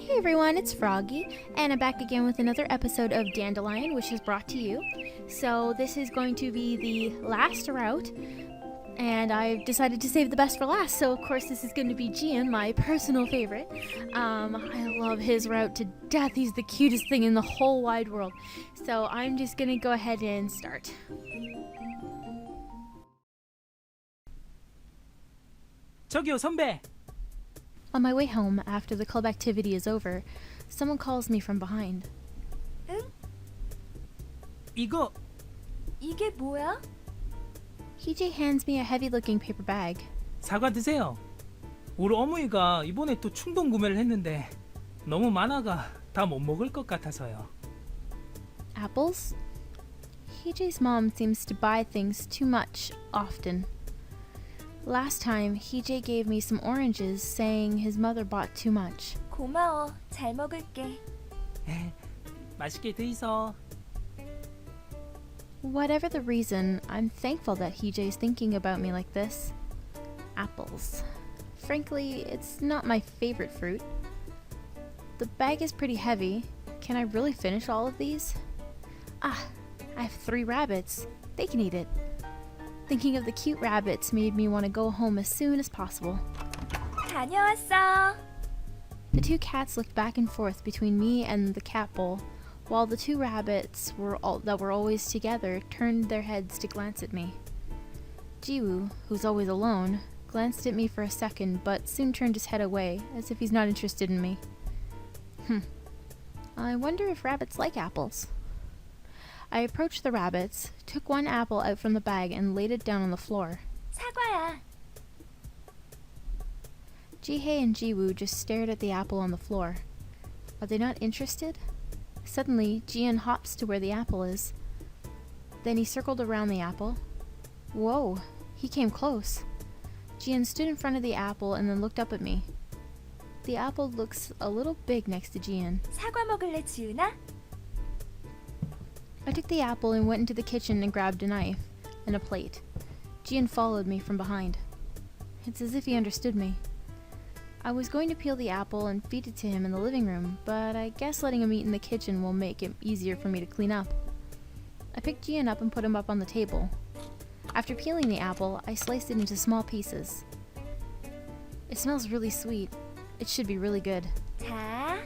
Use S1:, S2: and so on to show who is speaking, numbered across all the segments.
S1: Hey everyone, it's Froggy, and I'm back again with another episode of Dandelion, which is brought to you. So this is going to be the last route, and I've decided to save the best for last, so of course this is going to be Jieun, my personal favorite. I love his route to death. He's the cutest thing in the whole wide world. So I'm just going to go ahead and start.
S2: 저기요 선배.
S1: On my way home, after the club activity is over, someone calls me from behind.
S3: 응?
S2: 이거
S3: 이게 뭐야?
S1: Heejay hands me a heavy-looking paper bag.
S2: 사과 드세요. 우리 어머니가 이번에 또 충동 구매를 했는데 너무 많아가 다 못 먹을 것 같아서요.
S1: Apples? Heejay's mom seems to buy things too much, often. Last time, Heejay gave me some oranges, saying his mother bought too much.
S3: 고마워. 잘 먹을게.
S2: 맛있게 드이소.
S1: Whatever the reason, I'm thankful that Heejay's thinking about me like this. Apples. Frankly, it's not my favorite fruit. The bag is pretty heavy. Can I really finish all of these? Ah, I have 3 rabbits. They can eat it. Thinking of the cute rabbits made me want to go home as soon as possible.
S3: 다녀왔어.
S1: The 2 cats looked back and forth between me and the cat bowl, while the 2 rabbits that were always together turned their heads to glance at me. Jieun, who's always alone, glanced at me for a second but soon turned his head away, as if he's not interested in me. I wonder if rabbits like apples. I approached the rabbits, took 1 apple out from the bag and laid it down on the floor.
S3: 사과야.
S1: Jihei and Jiwoo just stared at the apple on the floor. Are they not interested? Suddenly, Jieun hops to where the apple is. Then he circled around the apple. Whoa, he came close. Jieun stood in front of the apple and then looked up at me. The apple looks a little big next to Jieun.
S3: 사과 먹을래, 지훈아?
S1: I took the apple and went into the kitchen and grabbed a knife and a plate. Jieun followed me from behind. It's as if he understood me. I was going to peel the apple and feed it to him in the living room, but I guess letting him eat in the kitchen will make it easier for me to clean up. I picked Jieun up and put him up on the table. After peeling the apple, I sliced it into small pieces. It smells really sweet. It should be really good.
S3: 자.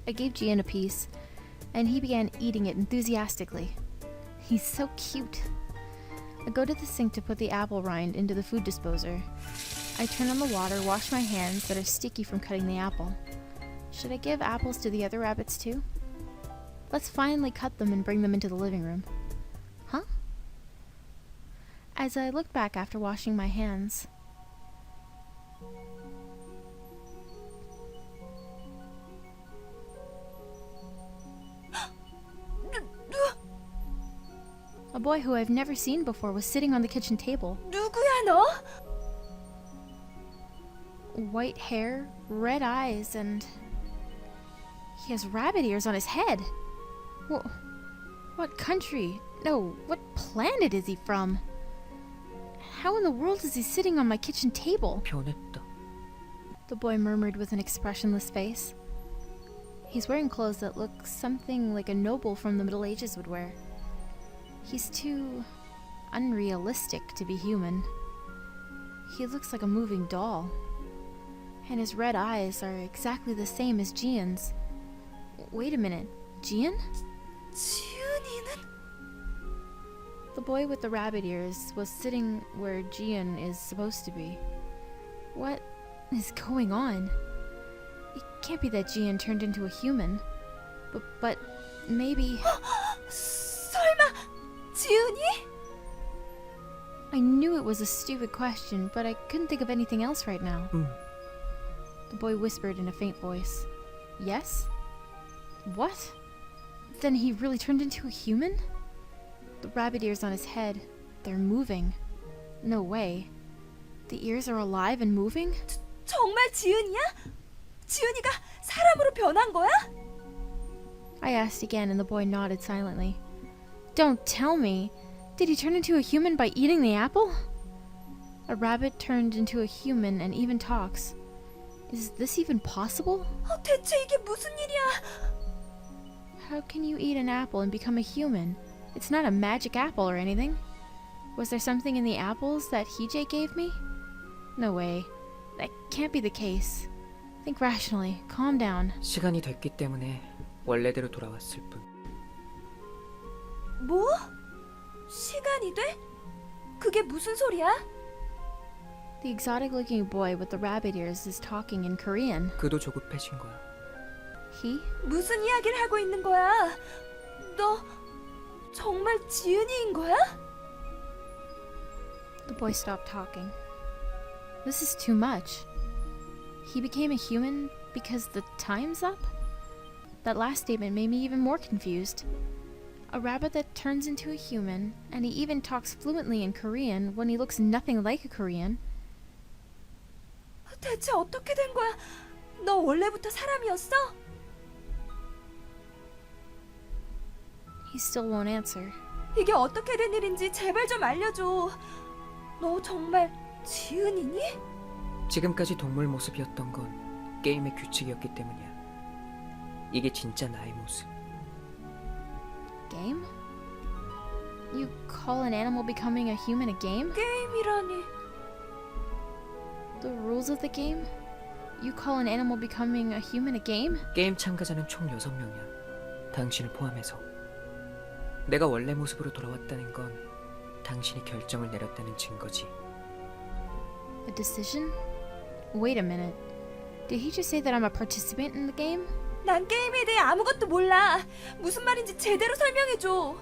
S1: I gave Jieun a piece, and he began eating it enthusiastically. He's so cute. I go to the sink to put the apple rind into the food disposer. I turn on the water, wash my hands that are sticky from cutting the apple. Should I give apples to the other rabbits too? Let's finally cut them and bring them into the living room. Huh? As I look back after washing my hands, a boy who I've never seen before was sitting on the kitchen table.
S3: 누구야 너?
S1: White hair, red eyes, and he has rabbit ears on his head. What country? No, what planet is he from? How in the world is he sitting on my kitchen table?
S2: 변했다.
S1: The boy murmured with an expressionless face. He's wearing clothes that look something like a noble from the Middle Ages would wear. He's too unrealistic to be human. He looks like a moving doll. And his red eyes are exactly the same as Jieun's. Wait a minute, Jieun?
S3: 지훈이는?
S1: The boy with the rabbit ears was sitting where Jieun is supposed to be. What is going on? It can't be that Jieun turned into a human. But maybe...
S3: 설마 지훈이?
S1: I knew it was a stupid question, but I couldn't think of anything else right now. The boy whispered in a faint voice. Yes? What? Then he really turned into a human? The rabbit ears on his head, they're moving. No way. The ears are alive and moving?
S3: 정말 지훈이야? 지훈이가 사람으로 변한 거야?
S1: I asked again and the boy nodded silently. Don't tell me! Did he turn into a human by eating the apple? A rabbit turned into a human and even talks. Is this even possible?
S3: 대체 이게 무슨 일이야?
S1: How can you eat an apple and become a human? It's not a magic apple or anything. Was there something in the apples that Hee-jae gave me? No way. That can't be the case. Think rationally. Calm down.
S4: 시간이 됐기 때문에 원래대로 돌아왔을 뿐.
S3: 뭐? 시간이 돼? 그게 무슨 소리야?
S1: The exotic-looking boy with the rabbit ears is talking in Korean.
S4: 그도 조급해진 거야.
S1: He?
S3: 무슨 이야기를 하고 있는 거야? 너 정말 지은이인 거야?
S1: The boy stopped talking. This is too much. He became a human because the time's up? That last statement made me even more confused. A rabbit that turns into a human, and he even talks fluently in Korean when he looks nothing like a Korean.
S3: 대체 어떻게 된 거야? 너 원래부터 사람이었어?
S1: He still won't answer.
S3: 이게 어떻게 된 일인지 제발 좀 알려줘. 너 정말 지은이니?
S4: 지금까지 동물 모습이었던 건 게임의 규칙이었기 때문이야. 이게 진짜 나의 모습.
S1: Game? You call an animal becoming a human a game?
S3: 게임이라니.
S1: The rules of the game? You call an animal becoming a human a game?
S4: 게임 참가자는 총 6명이야. 당신을 포함해서. 내가 원래 모습으로 돌아왔다는 건 당신이 결정을 내렸다는 증거지.
S1: A decision? Wait a minute. Did he just say that I'm a participant in the game?
S3: 난 게임에 대해 아무것도 몰라. 무슨 말인지 제대로 설명해줘.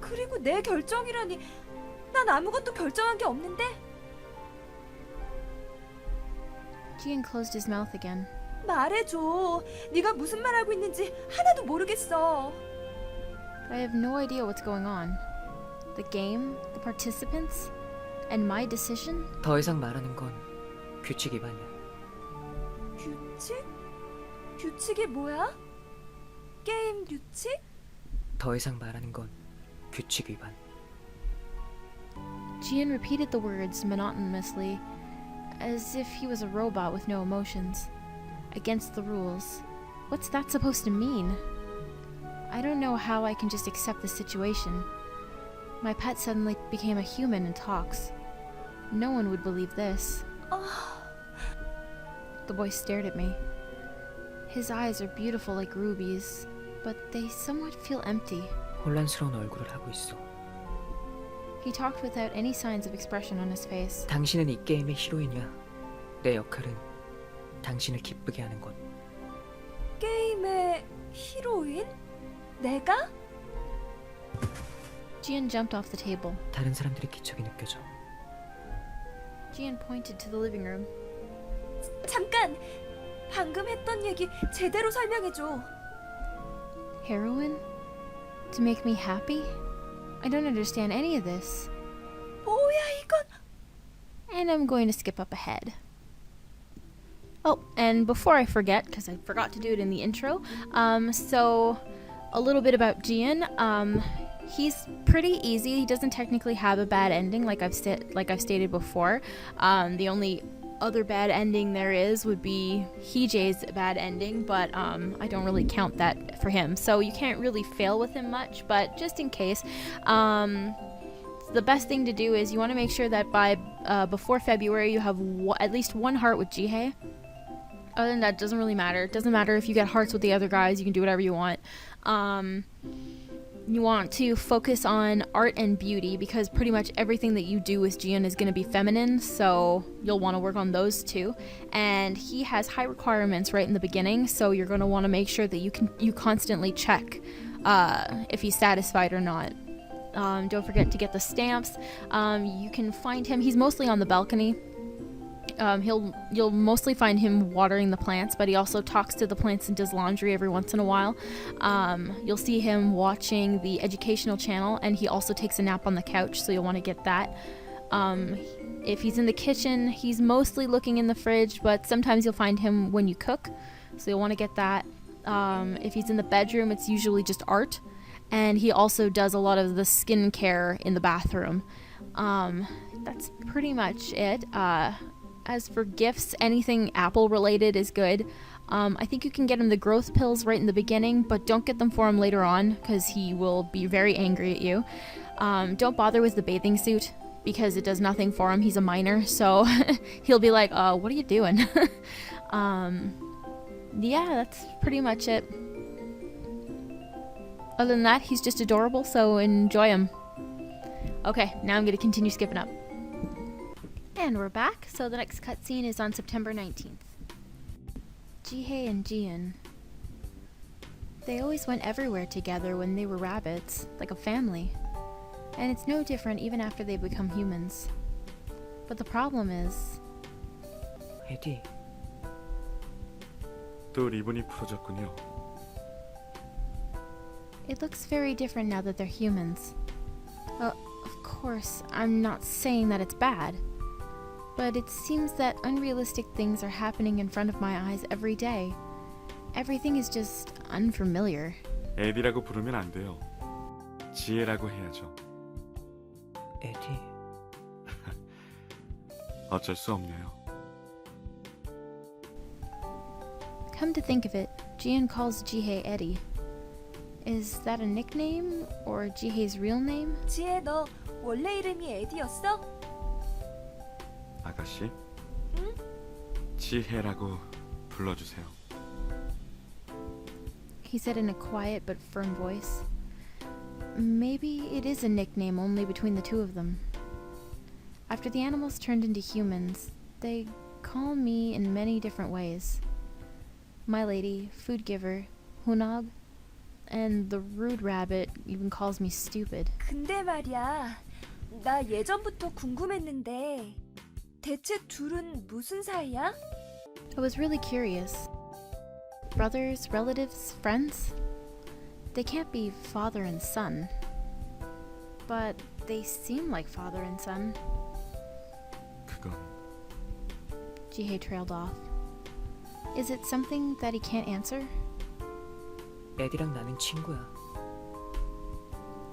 S3: 그리고 내 결정이라니. 난 아무것도 결정한 게 없는데.
S1: Jieun closed his mouth again.
S3: 말해줘. 네가 무슨 말 하고 있는지 하나도 모르겠어.
S1: I have no idea what's going on. The game, the participants, and my decision?
S4: 더 이상 말하는 건 규칙 위반이야.
S3: 규칙? 규칙이 뭐야? 게임 규칙?
S4: 더 이상 말하는 건 규칙 위반.
S1: Jieun repeated the words monotonously, as if he was a robot with no emotions. Against the rules. What's that supposed to mean? I don't know how I can just accept the situation. My pet suddenly became a human and talks. No one would believe this. The boy stared at me. His eyes are beautiful like rubies, but they somewhat feel empty.
S4: 혼란스러운 얼굴을 하고 있어.
S1: He talked without any signs of expression on his face.
S4: 당신은 이 게임의 히로인이야. 내 역할은 당신을 기쁘게 하는 것.
S3: 게임의 히로인? 내가?
S1: Jieun jumped off the table.
S4: 다른 사람들의 기척이 느껴져.
S1: Jieun pointed to the living room.
S3: 잠깐! 방금 했던 얘기 제대로 설명해줘.
S1: Heroin? To make me happy? I don't understand any of this.
S3: 뭐야 이건?
S1: And I'm going to skip up ahead. Oh, and before I forget, because I forgot to do it in the intro, so a little bit about Jieun. He's pretty easy. He doesn't technically have a bad ending, like I've stated before. The only other bad ending there is would be Hee-jae's bad ending, but I don't really count that for him. So you can't really fail with him much, but just in case, the best thing to do is you want to make sure that by before February you have at least one heart with Jihye. Other than that, it doesn't really matter. It doesn't matter if you get hearts with the other guys. You can do whatever you want. You want to focus on art and beauty because pretty much everything that you do with Jieun is going to be feminine, so you'll want to work on those too. And he has high requirements right in the beginning, so you're going to want to make sure that you constantly check if he's satisfied or not. Don't forget to get the stamps. You can find him. He's mostly on the balcony. You'll mostly find him watering the plants, but he also talks to the plants and does laundry every once in a while. You'll see him watching the educational channel, and he also takes a nap on the couch, so you'll want to get that. If he's in the kitchen, he's mostly looking in the fridge, but sometimes you'll find him when you cook, so you'll want to get that. If he's in the bedroom, it's usually just art, and he also does a lot of the skincare in the bathroom. That's pretty much it. As for gifts, anything apple related is good. I think you can get him the growth pills right in the beginning, but don't get them for him later on because he will be very angry at you. Don't bother with the bathing suit because it does nothing for him. He's a minor, so he'll be like, what are you doing? Yeah, that's pretty much it. Other than that, he's just adorable, so enjoy him. Okay, now I'm going to continue skipping up. And we're back, so the next cutscene is on September 19th. Jihei and Jieun. They always went everywhere together when they were rabbits, like a family. And it's no different even after they become humans. But the problem is...
S4: 에디,
S5: 또 리본이 풀어졌군요.
S1: It looks very different now that they're humans. Of course, I'm not saying that it's bad. But it seems that unrealistic things are happening in front of my eyes every day. Everything is just unfamiliar.
S5: 에디라고 부르면 안 돼요. 지혜라고 해야죠.
S4: 에디.
S5: 어쩔 수 없네요.
S1: Come to think of it, Jieun calls Jihei Eddie. Is that a nickname or Jihei's real name?
S3: 지혜, 너 원래 이름이 에디였어?
S5: 아가씨?
S3: 응?
S5: 지혜라고 불러주세요.
S1: He said in a quiet but firm voice. Maybe it is a nickname only between the two of them. After the animals turned into humans, they call me in many different ways. My lady, food giver, hunab, and the rude rabbit even calls me stupid.
S3: 근데 말이야, 나 예전부터 궁금했는데 대체 둘은 무슨 사이야?
S1: I was really curious. Brothers, relatives, friends? They can't be father and son. But they seem like father and son.
S5: 그건
S1: Jihei trailed off. Is it something that he can't answer?
S4: 에디랑 나는 친구야.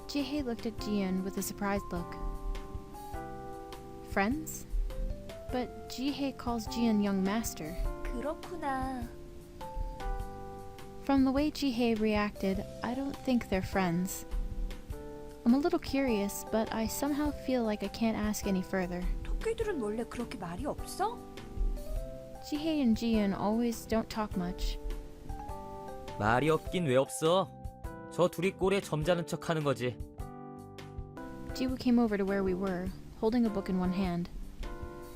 S1: Jihei looked at Jieun with a surprised look. Friends? But Jihei calls Jieun young master.
S3: 그렇구나.
S1: From the way Jihei reacted, I don't think they're friends. I'm a little curious, but I somehow feel like I can't ask any further.
S3: 토끼들은 원래 그렇게 말이 없어?
S1: Jihei and Jieun always don't talk much.
S6: 말이 없긴 왜 없어? 저 둘이 꼴에 점잖은 척 하는 거지.
S1: Jiwoo came over to where we were, holding a book in one hand.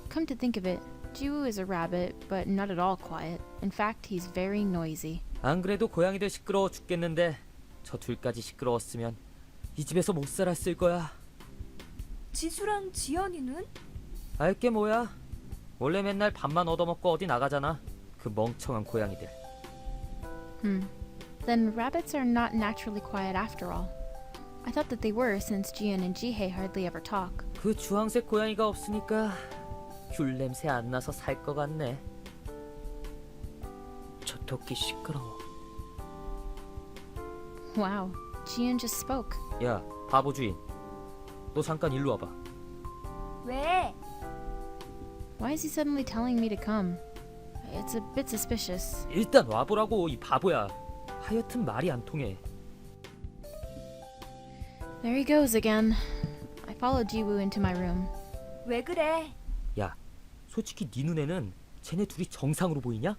S1: Come to think of it, Jiwoo is a rabbit, but not at all quiet. In fact, he's very noisy.
S6: 안 그래도 고양이들 시끄러워 죽겠는데 저 둘까지 시끄러웠으면 이 집에서 못 살았을 거야.
S3: 지수랑 지연이는?
S6: 알게 뭐야? 원래 맨날 밥만 얻어먹고 어디 나가잖아. 그 멍청한 고양이들.
S1: Then rabbits are not naturally quiet after all. I thought that they were since Jieun and Jihei hardly ever talk.
S6: 그 주황색 고양이가 없으니까 귤 냄새 안 나서 살 것 같네.
S4: 저 토끼 시끄러워.
S1: Wow, Jieun just spoke.
S6: 야, 바보 주인. 너 잠깐 일로 와봐.
S3: 왜?
S1: Why is he suddenly telling me to come? It's a bit suspicious.
S6: 일단 와보라고 이 바보야. 하여튼 말이 안 통해.
S1: There he goes again. I followed Jiwoo into my room.
S3: 왜 그래?
S6: 야, 솔직히 네 눈에는 쟤네 둘이 정상으로 보이냐?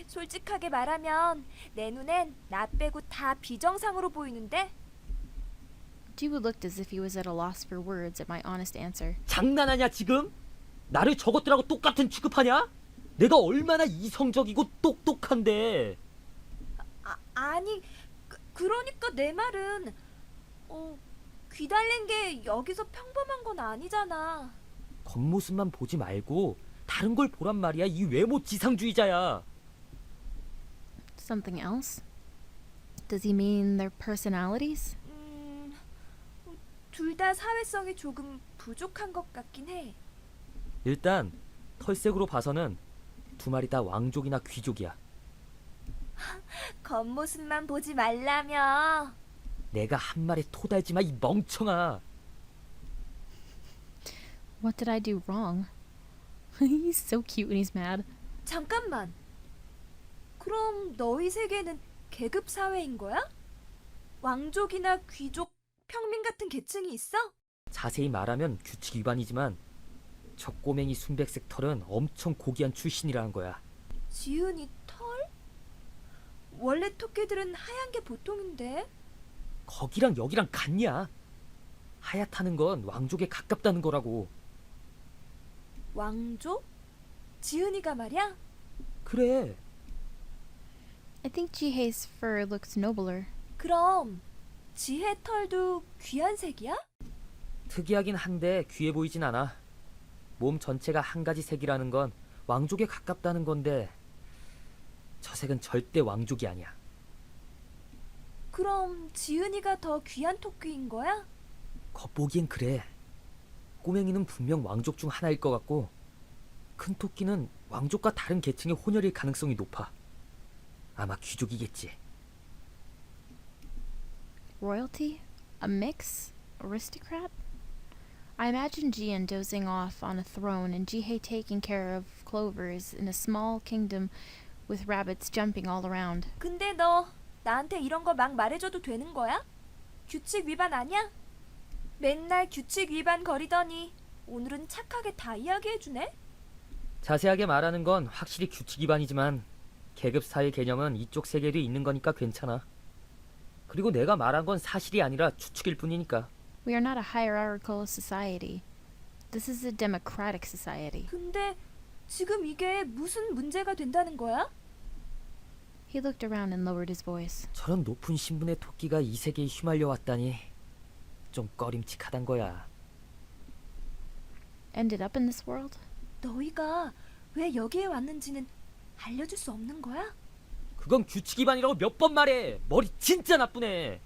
S3: 솔직하게 말하면 내 눈엔 나 빼고 다 비정상으로 보이는데?
S1: Jiwoo looked as if he was at a loss for words at my honest answer.
S6: 장난하냐 지금? 나를 저것들하고 똑같은 취급하냐? 내가 얼마나 이성적이고 똑똑한데.
S3: 아니, 그러니까 내 말은 귀 달린 게 여기서 평범한 건 아니잖아.
S6: 겉모습만 보지 말고 다른 걸 보란 말이야. 이 외모 지상주의자야.
S1: Something else? Does he mean their personalities?
S3: 둘 다 사회성이 조금 부족한 것 같긴 해.
S6: 일단 털색으로 봐서는 두 마리 다 왕족이나 귀족이야.
S3: 겉모습만 보지 말라며.
S6: 내가 한 말에 토달지마 이 멍청아.
S1: What did I do wrong? He's so cute when he's mad.
S3: 잠깐만. 그럼 너희 세계는 계급 사회인 거야? 왕족이나 귀족, 평민 같은 계층이 있어?
S6: 자세히 말하면 규칙 위반이지만 저 꼬맹이 순백색 털은 엄청 고귀한 출신이라는 거야.
S3: 지은이 털? 원래 토끼들은 하얀 게 보통인데.
S6: 거기랑 여기랑 같냐? 하얗다는 건 왕족에 가깝다는 거라고.
S3: 왕족? 지은이가 말이야?
S6: 그래.
S1: I think Jihei's fur looks nobler.
S3: 그럼 지혜 털도 귀한 색이야?
S6: 특이하긴 한데 귀해 보이진 않아. 몸 전체가 한 가지 색이라는 건 왕족에 가깝다는 건데 저 색은 절대 왕족이 아니야.
S3: 그럼 지은이가 더 귀한 토끼인 거야?
S6: 겉보기엔 그래. 꼬맹이는 분명 왕족 중 하나일 것 같고 큰 토끼는 왕족과 다른 계층의 혼혈일 가능성이 높아. 아마 귀족이겠지.
S1: Royalty? A mix? Aristocrat? I imagine Jieun dozing off on a throne and Jihei taking care of clovers in a small kingdom with rabbits jumping all around.
S3: 근데 너 나한테 이런 거 막 말해줘도 되는 거야? 규칙 위반 아니야? 맨날 규칙 위반 거리더니 오늘은 착하게 다 이야기해주네?
S6: 자세하게 말하는 건 확실히 규칙 위반이지만 계급 사회 개념은 이쪽 세계에도 있는 거니까 괜찮아. 그리고 내가 말한 건 사실이 아니라 추측일 뿐이니까.
S1: We are not a hierarchical society. This is a democratic society.
S3: 근데 지금 이게 무슨 문제가 된다는 거야?
S1: He looked around and lowered his voice.
S6: 저런 높은 신분의 토끼가 이 세계에 휘말려 왔다니 좀 꺼림칙하단 거야.
S1: Ended up in this world?
S3: 너희가 왜 여기에 왔는지는 알려줄 수 없는 거야?
S6: 그건 규칙 위반이라고 몇 번 말해. 머리 진짜 나쁘네.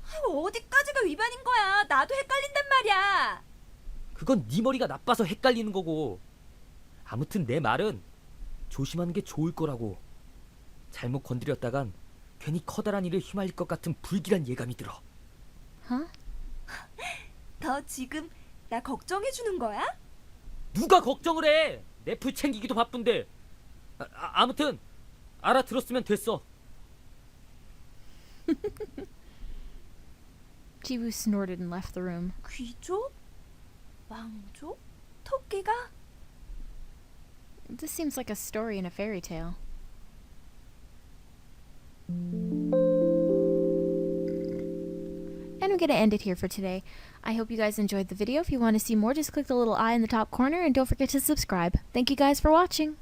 S3: 아유, 어디까지가 위반인 거야? 나도 헷갈린단 말이야.
S6: 그건 네 머리가 나빠서 헷갈리는 거고. 아무튼 내 말은 조심하는 게 좋을 거라고. 잘못 건드렸다간 괜히 커다란 일에 휘말릴 것 같은 불길한 예감이 들어.
S1: Huh?
S3: 너 지금 나 걱정해주는 거야?
S6: 누가 걱정을 해. 내 풀 챙기기도 바쁜데. 아무튼 알아들었으면 됐어.
S1: Jiwoo snorted and left the room.
S3: 귀족? 왕족? 토끼가?
S1: This seems like a story in a fairy tale. And we're going to end it here for today. I hope you guys enjoyed the video. If you want to see more, just click the little eye in the top corner and don't forget to subscribe. Thank you guys for watching.